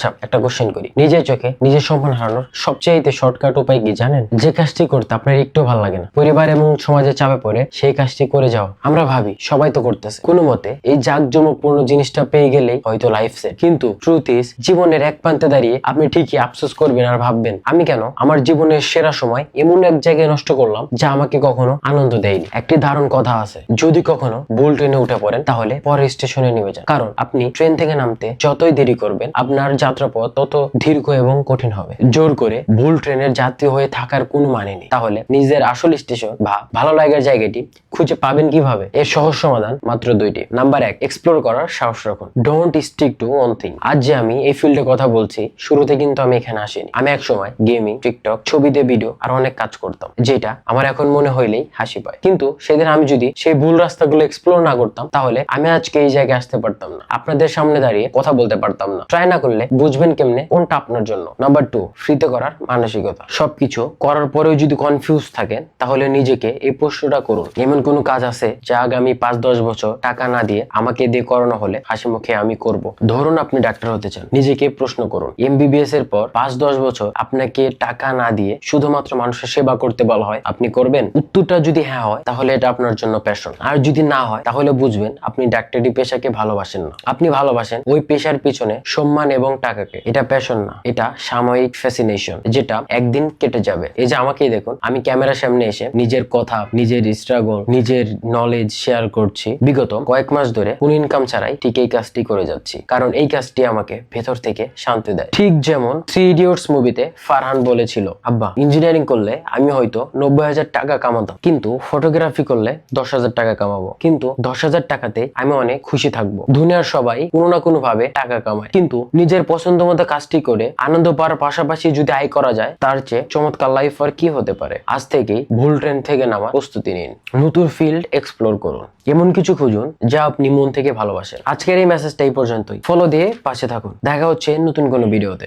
আচ্ছা, একটা কোশ্চেন করি। নিজের চোখে নিজের সম্মান হারানোর সবচেয়ে শর্টকাট উপায় কি জানেন? যে কাজটি করতে আপনার একটু ভালো লাগে না, পরিবার এবং সমাজের চাপে পড়ে সেই কাজটি করে যাও। আমরা ভাবি সবাই তো করতেছে, কোনো মতে এই জাঁকজমকপূর্ণ জিনিসটা পেয়ে গেলেই হয়তো লাইফ সেট। কিন্তু ট্রুথ ইজ, জীবনের এক প্রান্তে দাঁড়িয়ে আপনি ঠিকই আফসোস করবেন আর ভাববেন, আমি কেন আমার জীবনের সেরা সময় এমন এক জায়গায় নষ্ট করলাম যা আমাকে কখনো আনন্দ দেয়নি। একটি দারুণ কথা আছে, যদি কখনো ভুল ট্রেনে উঠে পড়েন তাহলে পরের স্টেশনে নেমে যান, কারণ আপনি ট্রেন থেকে নামতে যতই দেরি করবেন আপনার যাত্রাপথ তত দীর্ঘ এবং কঠিন হবে। জোর করে ভুল ট্রেনের যাত্রী হয়ে থাকার কোনো মানে নেই। তাহলে নিজের আসল স্টেশন বা ভালো লাগার জায়গাটি খুঁজে পাবেন কিভাবে? এর সহজ সমাধান মাত্র দুইটি। নাম্বার 1, এক্সপ্লোর করার সাহস রাখুন। Don't stick to one thing. আজ যে আমি এই ফিল্ডে কথা বলছি, শুরুতে কিন্তু আমি এখানে আসিনি। আমি এক সময় গেমিং, টিকটক, ছবিতে ভিডিও আর অনেক কাজ করতাম, যেটা আমার এখন মনে হইলেই হাসি পায়। কিন্তু সেদিন আমি যদি সেই ভুল রাস্তাগুলো এক্সপ্লোর না করতাম, তাহলে আমি আজকে এই জায়গায় আসতে পারতাম না, আপনাদের সামনে দাঁড়িয়ে কথা বলতে পারতাম না। ট্রাই না করলে বুঝবেন কেমনে কোনটা আপনার জন্য। নাম্বার 2, ফ্রিতে করার মানসিকতা। সবকিছু করার পরেও যদি কনফিউজ থাকেন, তাহলে নিজেকে এই প্রশ্নটা করুন, এমন কোন কাজ আছে যা আগামী 5-10 বছর টাকা না দিয়ে আমাকে দিয়ে করানো হলে হাসি মুখে আমি করব? ধরুন আপনি ডাক্তার হতে চান, নিজেকে প্রশ্ন করুন, এমবিবিএস এর পর 5-10 বছর আপনাকে টাকা না দিয়ে শুধুমাত্র মানুষের সেবা করতে বলা হয়, আপনি করবেন? উত্তরটা যদি হ্যাঁ হয়, তাহলে এটা আপনার জন্য প্যাশন। আর যদি না হয়, তাহলে বুঝবেন আপনি ডাক্তারি পেশাকে ভালোবাসেন না। আপনি ভালোবাসেন ওই পেশার পিছনে সম্মান এবং টাকাকে। এটা প্যাশন না, এটা সাময়িক ফ্যাসিনেশন, যেটা একদিন কেটে যাবে। এই যে আমাকেই দেখুন, আমি ক্যামেরার সামনে এসে নিজের কথা, নিজের স্ট্রাগল, নিজের নলেজ শেয়ার করছি। বিগত কয়েক মাস ধরে কোনো ইনকাম ছাড়াই ঠিক এই কাজটি করে যাচ্ছি, কারণ এই কাজটি আমাকে ভেতর থেকে শান্তি দেয়। ঠিক যেমন 3 ইডিয়টস মুভিতে ফারহান বলেছিল, আব্বা, ইঞ্জিনিয়ারিং করলে আমি হয়তো 90,000 টাকা কামাতাম, কিন্তু ফটোগ্রাফি করলে 10,000 টাকা কামাবো, কিন্তু 10,000 টাকাতে আমি অনেক খুশি থাকবো। দুনিয়ার সবাই কোনো না কোনো ভাবে টাকা কামায়, কিন্তু নিজের পছন্দ মতো কাজটি করে আনন্দ পাওয়ার পাশাপাশি যদি আয় করা যায়, তার চেয়ে চমৎকার লাইফ আর কি হতে পারে? আজ থেকেই ভুল ট্রেন থেকে নামার প্রস্তুতি নিন, নতুন ফিল্ড এক্সপ্লোর করুন, এমন কিছু খুঁজুন যা আপনি মন থেকে ভালোবাসেন। আজকের এই মেসেজটা এই পর্যন্তই। ফলো দিয়ে পাশে থাকুন, দেখা হচ্ছে নতুন কোনো ভিডিওতে।